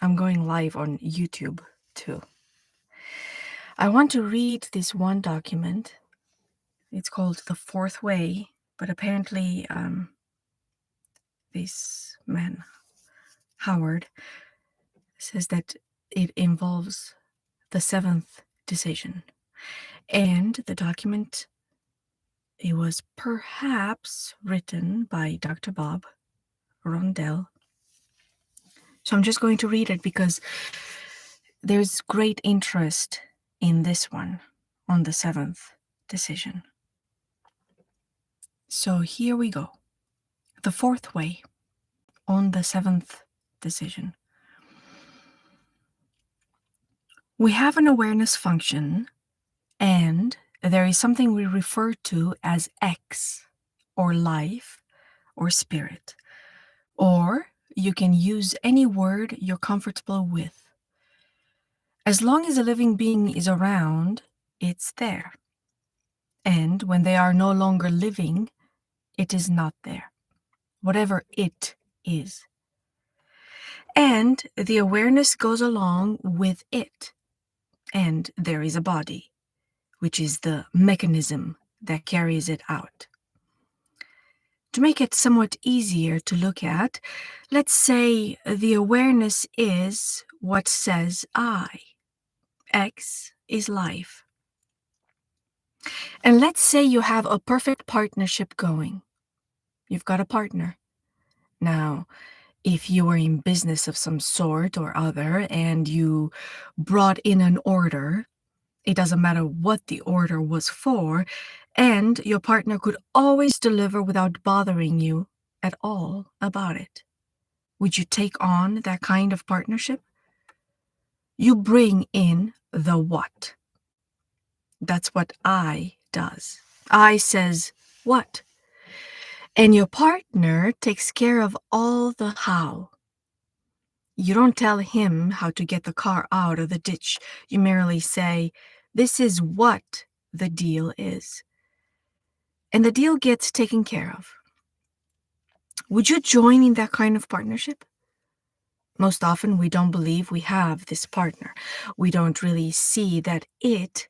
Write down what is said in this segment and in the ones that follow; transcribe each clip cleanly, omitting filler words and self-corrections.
I'm going live on YouTube too. I want to read this one document. It's called The Fourth Way, but apparently this man, Howard, says that it involves the seventh decision. And the document, it was perhaps written by Dr. Bob Rondell. So I'm just going to read it because there's great interest in this one on the seventh decision. So here we go. The fourth way on the seventh decision. We have an awareness function, and there is something we refer to as X, or life, or spirit. Or you can use any word you're comfortable with. As long as a living being is around, it's there. And when they are no longer living, it is not there. Whatever it is. And the awareness goes along with it. And there is a body, which is the mechanism that carries it out. To make it somewhat easier to look at, let's say the awareness is what says I. X is life. And let's say you have a perfect partnership going. You've got a partner. Now, if you were in business of some sort or other and you brought in an order, it doesn't matter what the order was for, and your partner could always deliver without bothering you at all about it. Would you take on that kind of partnership? You bring in the what. That's what I does. I says what. And your partner takes care of all the how. You don't tell him how to get the car out of the ditch. You merely say, this is what the deal is. And the deal gets taken care of. Would you join in that kind of partnership? Most often, we don't believe we have this partner. We don't really see that it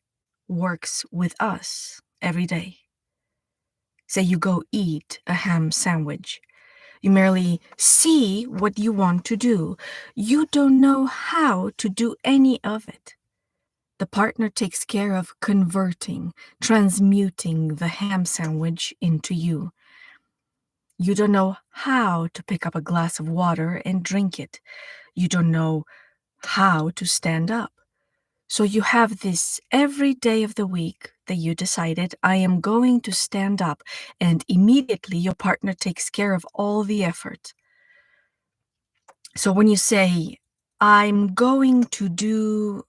works with us every day. Say you go eat a ham sandwich. You merely see what you want to do. You don't know how to do any of it. The partner takes care of converting, transmuting the ham sandwich into you. You don't know how to pick up a glass of water and drink it. You don't know how to stand up. So you have this every day of the week that you decided, I am going to stand up, and immediately your partner takes care of all the effort. So when you say, I'm going to do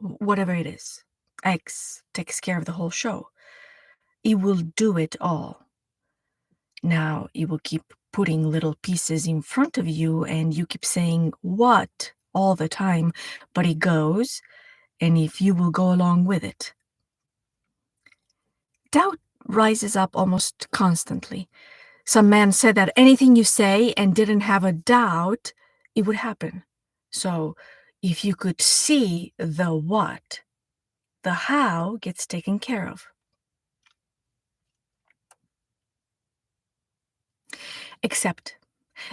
whatever it is, X takes care of the whole show. It will do it all. Now it will keep putting little pieces in front of you, and you keep saying what all the time, but it goes, and if you will go along with it. Doubt rises up almost constantly. Some man said that anything you say and didn't have a doubt, it would happen. So if you could see the what, the how gets taken care of. Except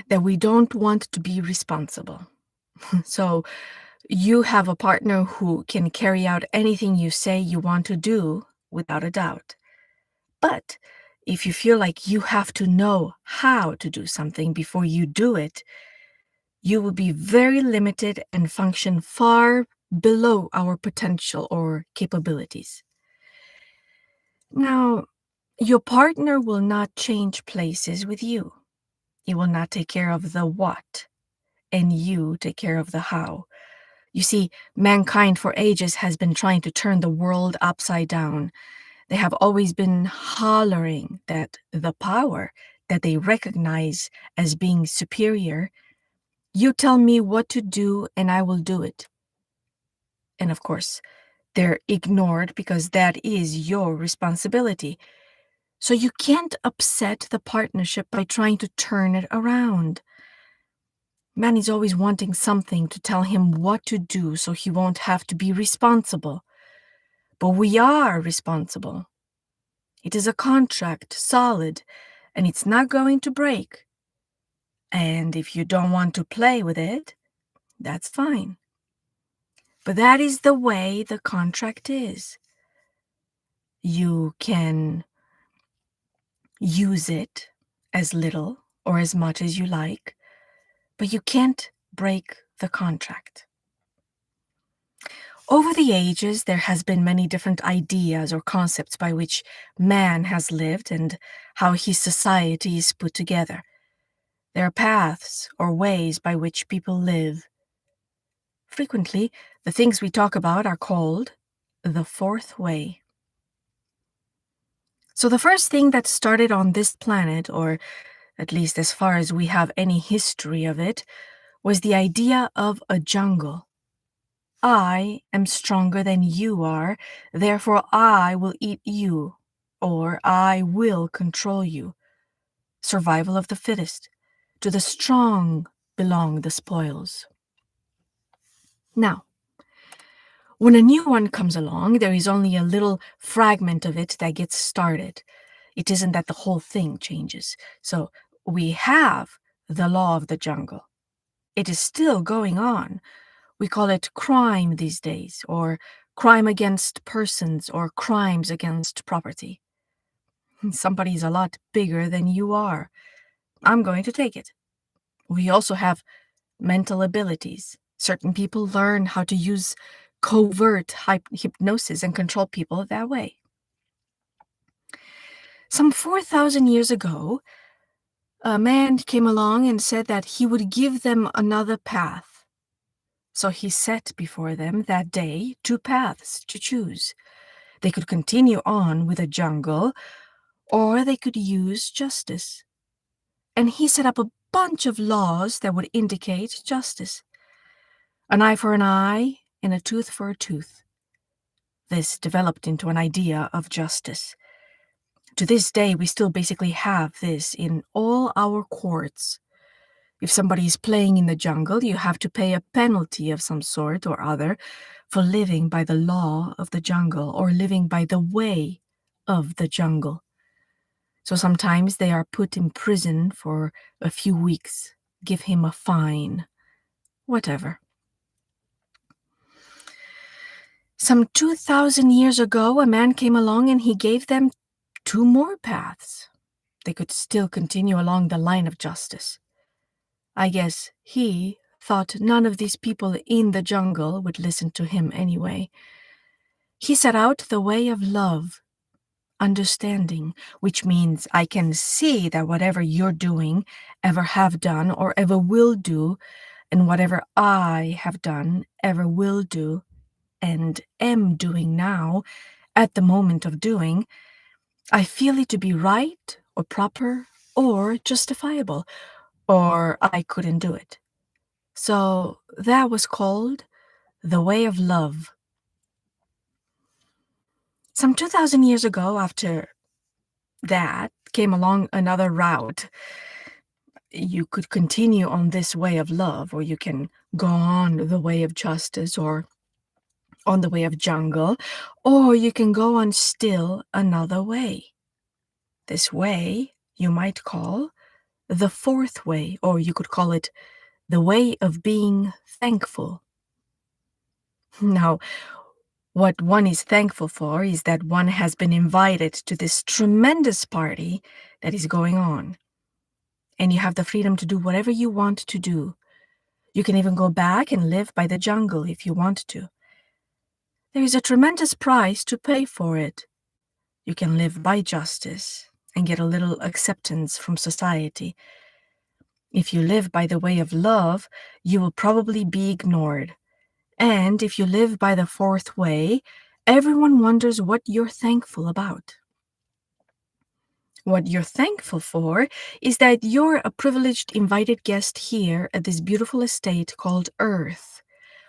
that we don't want to be responsible. So you have a partner who can carry out anything you say you want to do without a doubt. But if you feel like you have to know how to do something before you do it, you will be very limited and function far below our potential or capabilities. Now, your partner will not change places with you. He will not take care of the what, and you take care of the how. You see, mankind for ages has been trying to turn the world upside down. They have always been hollering that the power that they recognize as being superior, you tell me what to do and I will do it. And of course, they're ignored because that is your responsibility. So you can't upset the partnership by trying to turn it around. Man is always wanting something to tell him what to do so he won't have to be responsible. But we are responsible. It is a contract, solid, and it's not going to break. And if you don't want to play with it, that's fine. But that is the way the contract is. You can use it as little or as much as you like, but you can't break the contract. Over the ages, there has been many different ideas or concepts by which man has lived and how his society is put together. There are paths or ways by which people live. Frequently, the things we talk about are called the fourth way. So the first thing that started on this planet, or at least as far as we have any history of it, was the idea of a jungle. I am stronger than you are, therefore I will eat you, or I will control you. Survival of the fittest. To the strong belong the spoils. Now, when a new one comes along, there is only a little fragment of it that gets started. It isn't that the whole thing changes. So we have the law of the jungle. It is still going on. We call it crime these days, or crime against persons, or crimes against property. Somebody's a lot bigger than you are. I'm going to take it. We also have mental abilities. Certain people learn how to use covert hypnosis and control people that way. Some 4,000 years ago, a man came along and said that he would give them another path. So he set before them that day 2 paths to choose. They could continue on with a jungle, or they could use justice. And he set up a bunch of laws that would indicate justice. An eye for an eye, and a tooth for a tooth. This developed into an idea of justice. To this day, we still basically have this in all our courts. If somebody is playing in the jungle, you have to pay a penalty of some sort or other for living by the law of the jungle or living by the way of the jungle. So sometimes they are put in prison for a few weeks, give him a fine, whatever. Some 2,000 years ago, a man came along and he gave them 2 more paths. They could still continue along the line of justice. I guess he thought none of these people in the jungle would listen to him anyway. He set out the way of love, understanding, which means I can see that whatever you're doing, ever have done, or ever will do, and whatever I have done, ever will do, and am doing now, at the moment of doing, I feel it to be right, or proper, or justifiable, or I couldn't do it. So that was called the way of love. Some 2,000 years ago, after that, came along another route. You could continue on this way of love, or you can go on the way of justice, or on the way of jungle, or you can go on still another way. This way you might call the fourth way, or you could call it the way of being thankful. Now, what one is thankful for is that one has been invited to this tremendous party that is going on. And you have the freedom to do whatever you want to do. You can even go back and live by the jungle if you want to. There is a tremendous price to pay for it. You can live by justice and get a little acceptance from society. If you live by the way of love, you will probably be ignored. And if you live by the fourth way, everyone wonders what you're thankful about. What you're thankful for is that you're a privileged invited guest here at this beautiful estate called Earth,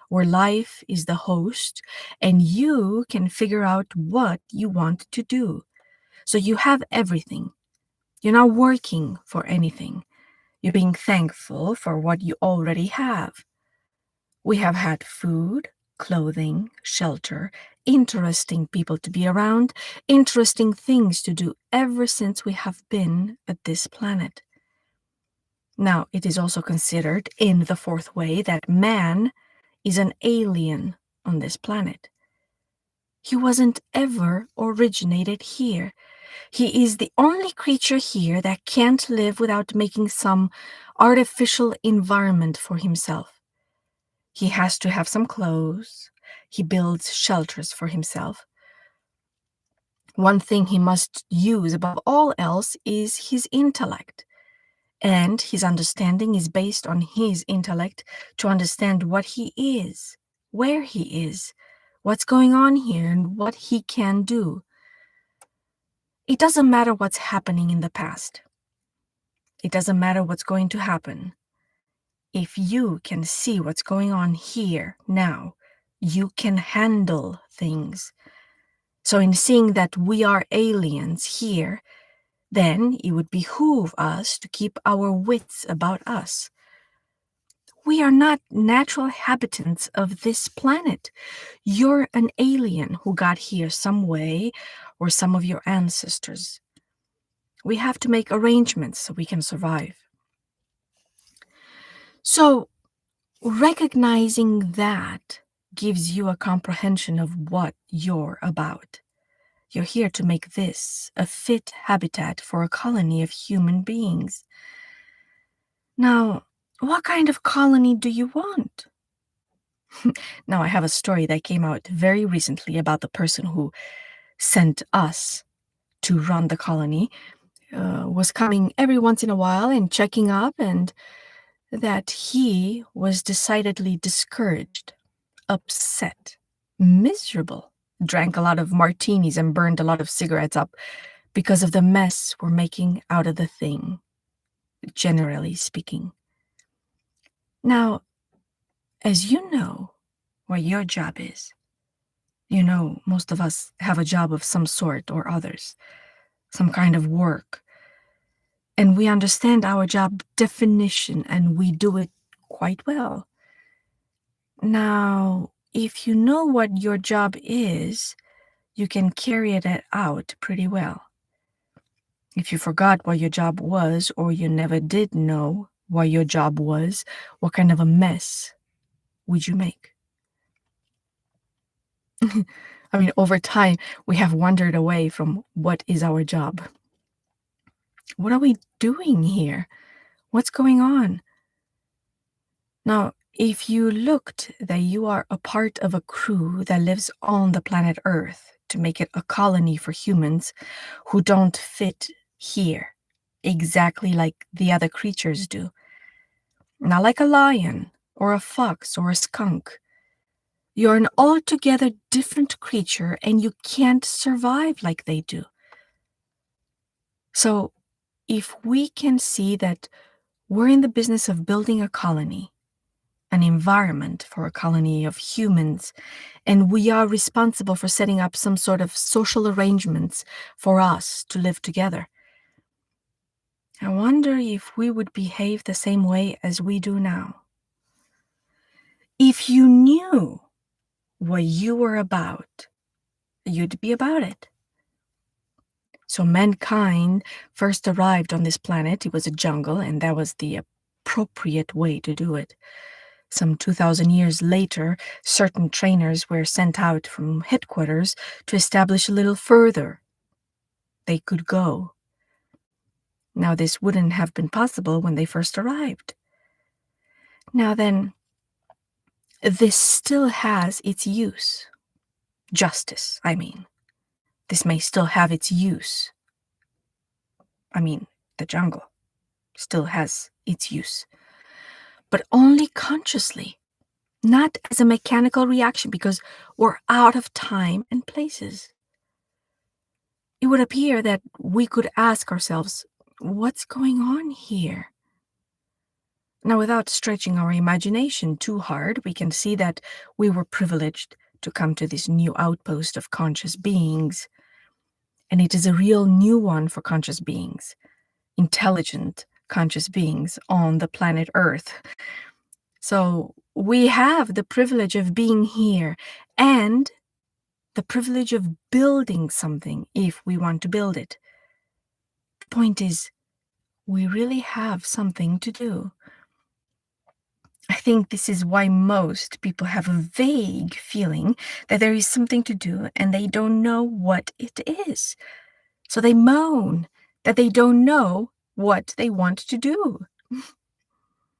where life is the host and you can figure out what you want to do. So you have everything. You're not working for anything. You're being thankful for what you already have. We have had food, clothing, shelter, interesting people to be around, interesting things to do ever since we have been at this planet. Now, it is also considered in the fourth way that man is an alien on this planet. He wasn't ever originated here. He is the only creature here that can't live without making some artificial environment for himself. He has to have some clothes. He builds shelters for himself. One thing he must use above all else is his intellect. And his understanding is based on his intellect to understand what he is, where he is, what's going on here, and what he can do. It doesn't matter what's happening in the past. It doesn't matter what's going to happen. If you can see what's going on here now, you can handle things. So in seeing that we are aliens here, then it would behoove us to keep our wits about us. We are not natural inhabitants of this planet. You're an alien who got here some way, or some of your ancestors. We have to make arrangements so we can survive. So, recognizing that gives you a comprehension of what you're about. You're here to make this a fit habitat for a colony of human beings. Now, what kind of colony do you want? Now, I have a story that came out very recently about the person who sent us to run the colony, was coming every once in a while and checking up, and that he was decidedly discouraged, upset, miserable, drank a lot of martinis and burned a lot of cigarettes up because of the mess we're making out of the thing, generally speaking. Now, as you know what your job is, you know most of us have a job of some sort or others, some kind of work, and we understand our job definition and we do it quite well. Now, if you know what your job is, you can carry it out pretty well. If you forgot what your job was, or you never did know what your job was, what kind of a mess would you make? I mean, over time, we have wandered away from what is our job. What are we doing here? What's going on? Now, if you looked that you are a part of a crew that lives on the planet Earth to make it a colony for humans who don't fit here, exactly like the other creatures do, not like a lion or a fox or a skunk. You're an altogether different creature and you can't survive like they do. So, if we can see that we're in the business of building a colony, an environment for a colony of humans, and we are responsible for setting up some sort of social arrangements for us to live together, I wonder if we would behave the same way as we do now. If you knew what you were about, you'd be about it. So mankind first arrived on this planet. It was a jungle, and that was the appropriate way to do it. Some 2,000 years later, certain trainers were sent out from headquarters to establish a little further they could go. Now, this wouldn't have been possible when they first arrived. Now then, this still has its use. Justice, I mean. This may still have its use. I mean, the jungle still has its use. But only consciously, not as a mechanical reaction, because we're out of time and places. It would appear that we could ask ourselves, what's going on here? Now, without stretching our imagination too hard, we can see that we were privileged to come to this new outpost of conscious beings. And it is a real new one for conscious beings, intelligent, conscious beings on the planet Earth. So we have the privilege of being here and the privilege of building something if we want to build it. The point is, we really have something to do. I think this is why most people have a vague feeling that there is something to do and they don't know what it is. So they moan that they don't know what they want to do.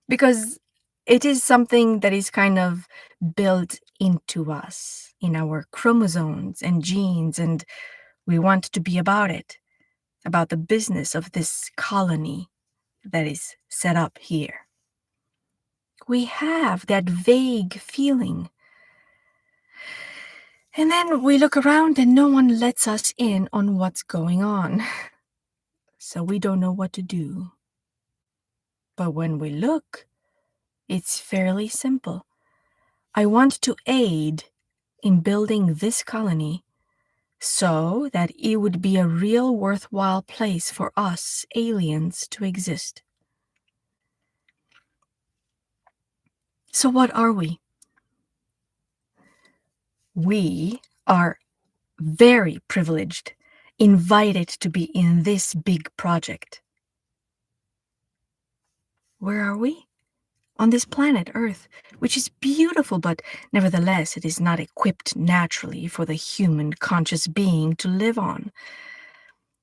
Because it is something that is kind of built into us, in our chromosomes and genes, and we want to be about the business of this colony that is set up here. We have that vague feeling. And then we look around and no one lets us in on what's going on. So we don't know what to do. But when we look, it's fairly simple. I want to aid in building this colony so that it would be a real worthwhile place for us aliens to exist. So what are we? We are very privileged, invited to be in this big project. Where are we? On this planet, Earth, which is beautiful, but nevertheless it is not equipped naturally for the human conscious being to live on.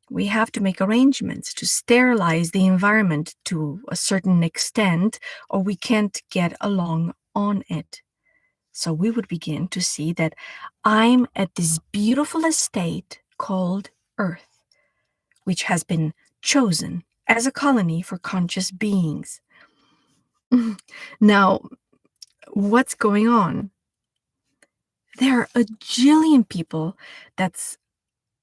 We have to make arrangements to sterilize the environment to a certain extent, or we can't get along on it. So we would begin to see that I'm at this beautiful estate called Earth, which has been chosen as a colony for conscious beings. Now, what's going on? There are a jillion people that's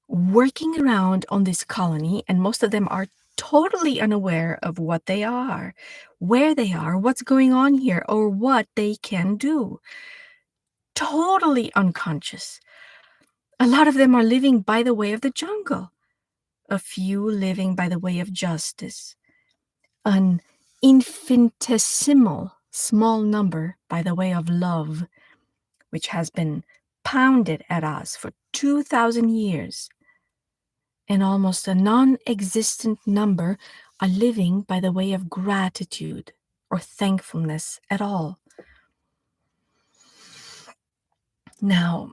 working around on this colony, and most of them are totally unaware of what they are, where they are, what's going on here, or what they can do. Totally unconscious. A lot of them are living by the way of the jungle, a few living by the way of justice, an infinitesimal small number by the way of love, which has been pounded at us for 2,000 years, and almost a non-existent number are living by the way of gratitude or thankfulness at all. Now,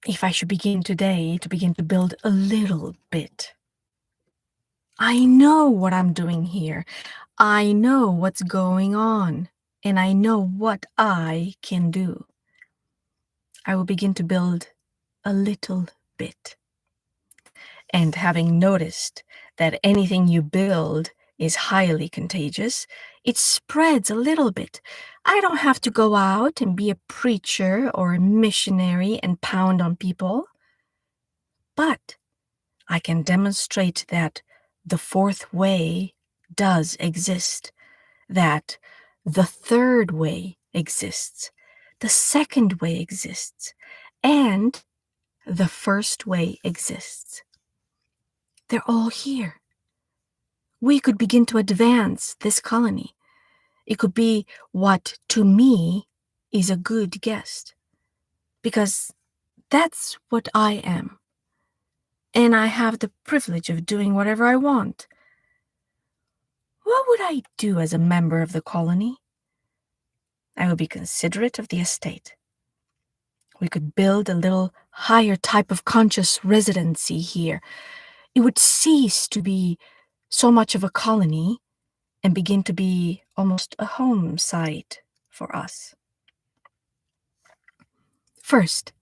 if I should begin today to build a little bit, I know what I'm doing here. I know what's going on, and I know what I can do. I will begin to build a little bit. And having noticed that anything you build is highly contagious, it spreads a little bit. I don't have to go out and be a preacher or a missionary and pound on people. But I can demonstrate that the fourth way does exist, that the third way exists, the second way exists, and the first way exists. They're all here. We could begin to advance this colony. It could be what, to me, is a good guest. Because that's what I am. And I have the privilege of doing whatever I want. What would I do as a member of the colony? I would be considerate of the estate. We could build a little higher type of conscious residency here. It would cease to be so much of a colony and begin to be almost a home site for us. First,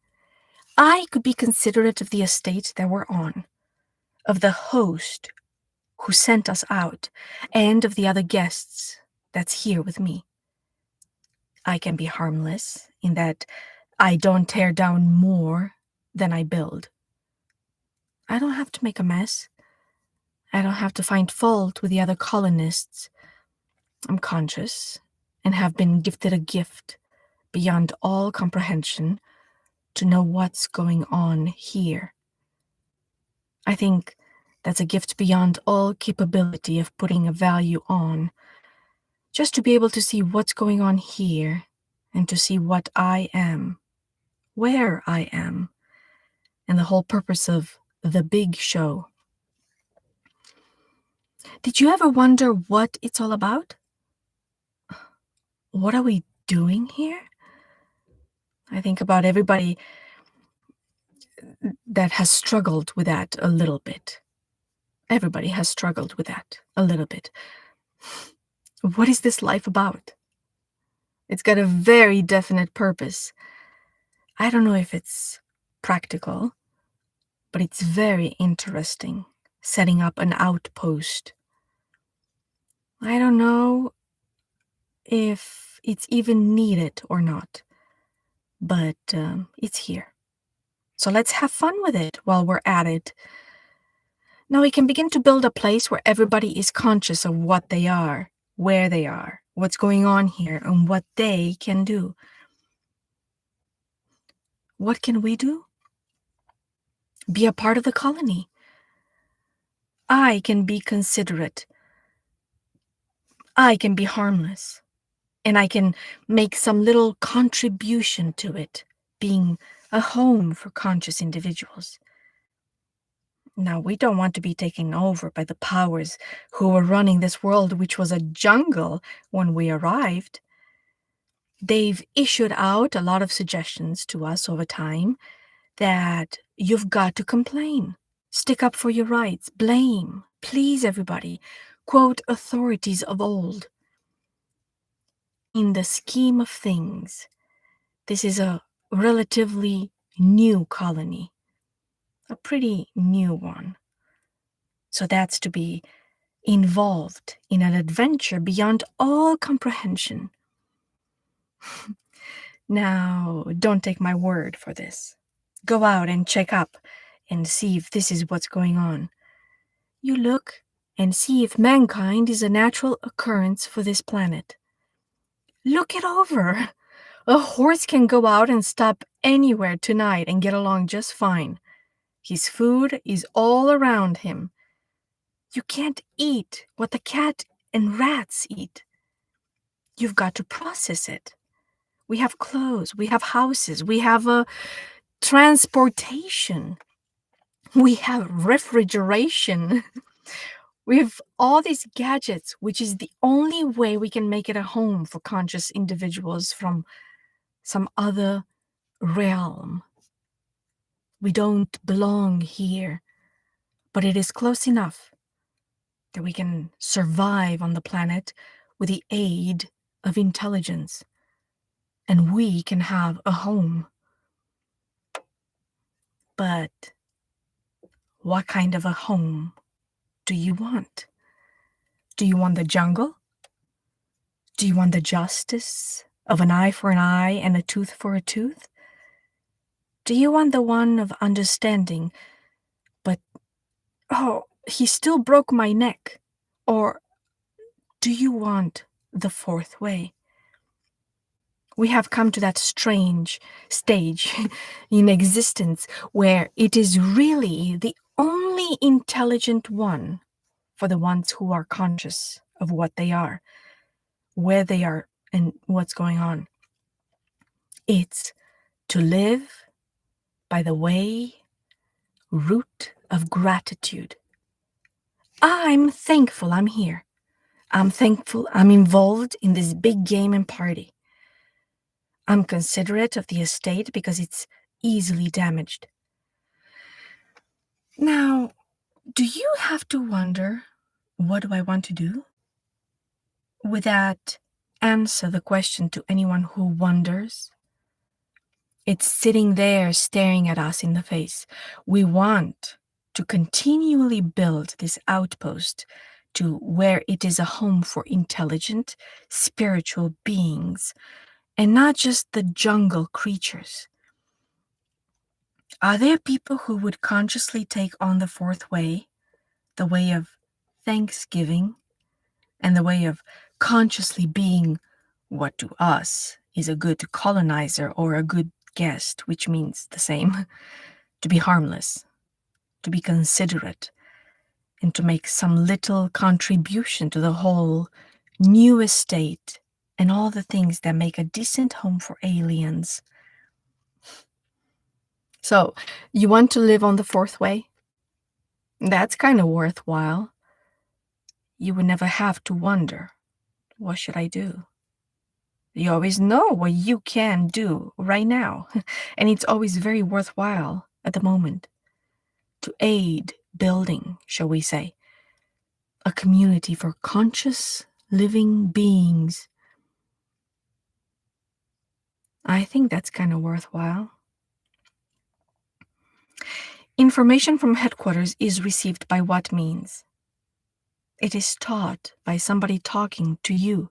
I could be considerate of the estate that we're on, of the host who sent us out, and of the other guests that's here with me. I can be harmless in that I don't tear down more than I build. I don't have to make a mess. I don't have to find fault with the other colonists. I'm conscious and have been gifted a gift beyond all comprehension to know what's going on here. I think That's a gift beyond all capability of putting a value on. Just to be able to see what's going on here and to see what I am, where I am, and the whole purpose of the big show. Did you ever wonder what it's all about? What are we doing here? I think about everybody that has struggled with that a little bit. Everybody has struggled with that a little bit. What is this life about? It's got a very definite purpose. I don't know if it's practical, but it's very interesting. Setting up an outpost. I don't know if it's even needed or not, but it's here. So let's have fun with it while we're at it. Now we can begin to build a place where everybody is conscious of what they are, where they are, what's going on here, and what they can do. What can we do? Be a part of the colony. I can be considerate. I can be harmless. And I can make some little contribution to it, being a home for conscious individuals. Now, we don't want to be taken over by the powers who were running this world, which was a jungle when we arrived. They've issued out a lot of suggestions to us over time that you've got to complain, stick up for your rights, blame, please everybody, quote authorities of old. In the scheme of things, this is a relatively new colony, a pretty new one. So that's to be involved in an adventure beyond all comprehension. Now, don't take my word for this. Go out and check up and see if this is what's going on. You look and see if mankind is a natural occurrence for this planet. Look it over. A horse can go out and stop anywhere tonight and get along just fine. His food is all around him. You can't eat what the cat and rats eat. You've got to process it. We have clothes, we have houses, we have a transportation, we have refrigeration. We have all these gadgets, which is the only way we can make it a home for conscious individuals from some other realm. We don't belong here, but it is close enough that we can survive on the planet with the aid of intelligence, and we can have a home. But what kind of a home do you want? Do you want the jungle? Do you want the justice of an eye for an eye and a tooth for a tooth? Do you want the one of understanding, but, oh, he still broke my neck? Or do you want the fourth way? We have come to that strange stage in existence where it is really the only intelligent one for the ones who are conscious of what they are, where they are, and what's going on. It's to live by the way, root of gratitude. I'm thankful I'm here. I'm thankful I'm involved in this big game and party. I'm considerate of the estate because it's easily damaged. Now, do you have to wonder, what do I want to do? Would that answer the question to anyone who wonders? It's sitting there staring at us in the face. We want to continually build this outpost to where it is a home for intelligent, spiritual beings, and not just the jungle creatures. Are there people who would consciously take on the fourth way, the way of thanksgiving, and the way of consciously being what to us is a good colonizer or a good guest, which means the same, to be harmless, to be considerate, and to make some little contribution to the whole new estate and all the things that make a decent home for aliens. So, you want to live on the fourth way? That's kind of worthwhile. You would never have to wonder, what should I do? You always know what you can do right now, and it's always very worthwhile at the moment to aid building, shall we say, a community for conscious living beings. I think that's kind of worthwhile. Information from headquarters is received by what means? It is taught by somebody talking to you.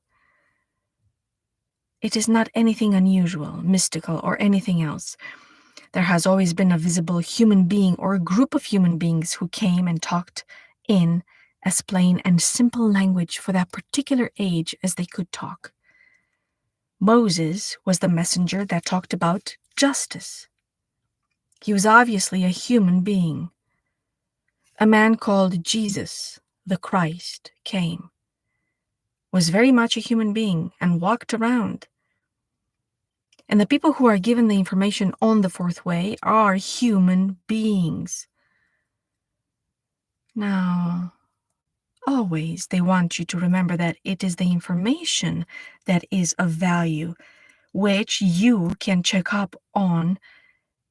It is not anything unusual, mystical, or anything else. There has always been a visible human being or a group of human beings who came and talked in as plain and simple language for that particular age as they could talk. Moses was the messenger that talked about justice. He was obviously a human being. A man called Jesus, the Christ, came, was very much a human being, and walked around. And the people who are given the information on the fourth way are human beings. Now, always they want you to remember that it is the information that is of value, which you can check up on,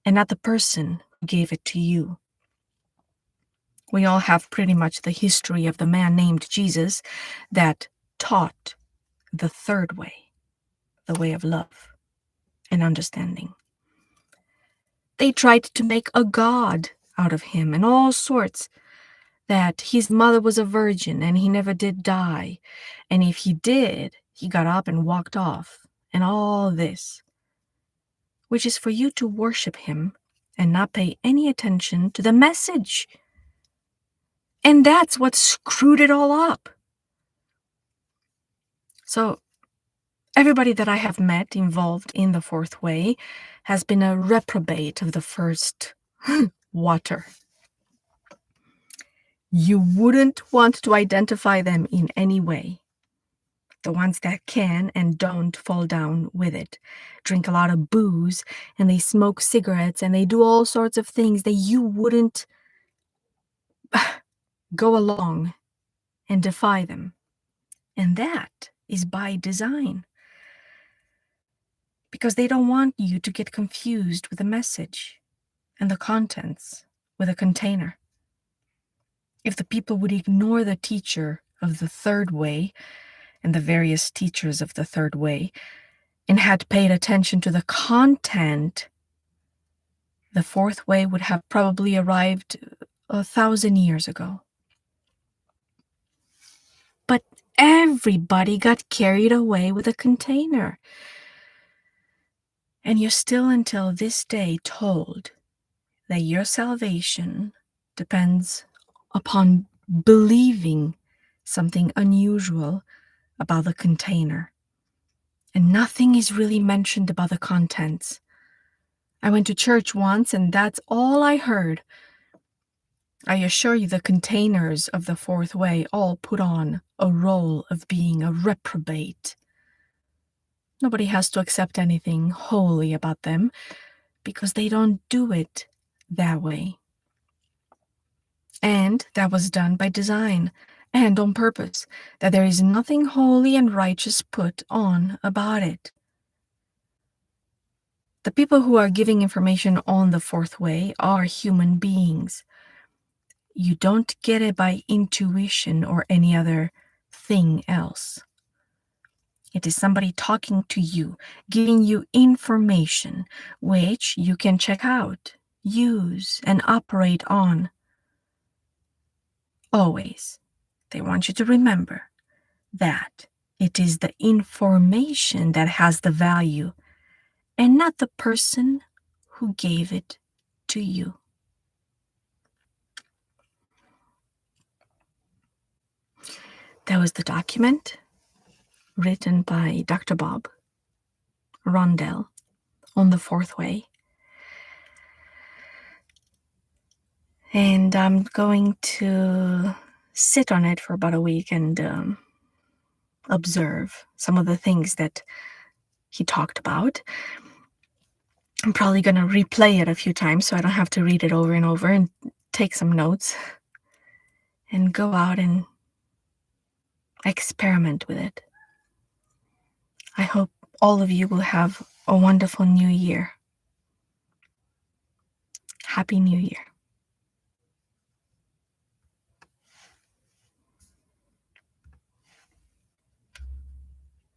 and not the person who gave it to you. We all have pretty much the history of the man named Jesus that taught the third way, the way of love and understanding. They tried to make a god out of him and all sorts, that his mother was a virgin and he never did die, and if he did, he got up and walked off, and all this, which is for you to worship him and not pay any attention to the message. And that's what screwed it all up. So, everybody that I have met involved in the fourth way has been a reprobate of the first water. You wouldn't want to identify them in any way. The ones that can and don't fall down with it, drink a lot of booze, and they smoke cigarettes, and they do all sorts of things that you wouldn't go along and defy them. And that is by design, because they don't want you to get confused with the message and the contents with a container. If the people would ignore the teacher of the third way and the various teachers of the third way and had paid attention to the content, the fourth way would have probably arrived 1,000 years ago. But everybody got carried away with a container. And you're still until this day told that your salvation depends upon believing something unusual about the container. And nothing is really mentioned about the contents. I went to church once, and that's all I heard. I assure you, the containers of the fourth way all put on a role of being a reprobate. Nobody has to accept anything holy about them, because they don't do it that way. And that was done by design and on purpose, that there is nothing holy and righteous put on about it. The people who are giving information on the fourth way are human beings. You don't get it by intuition or any other thing else. It is somebody talking to you, giving you information which you can check out, use, and operate on. Always, they want you to remember that it is the information that has the value and not the person who gave it to you. That was the document written by Dr. Bob Rondell on the fourth way. And I'm going to sit on it for about a week and observe some of the things that he talked about. I'm probably going to replay it a few times so I don't have to read it over and over, and take some notes and go out and experiment with it. I hope all of you will have a wonderful new year. Happy New Year.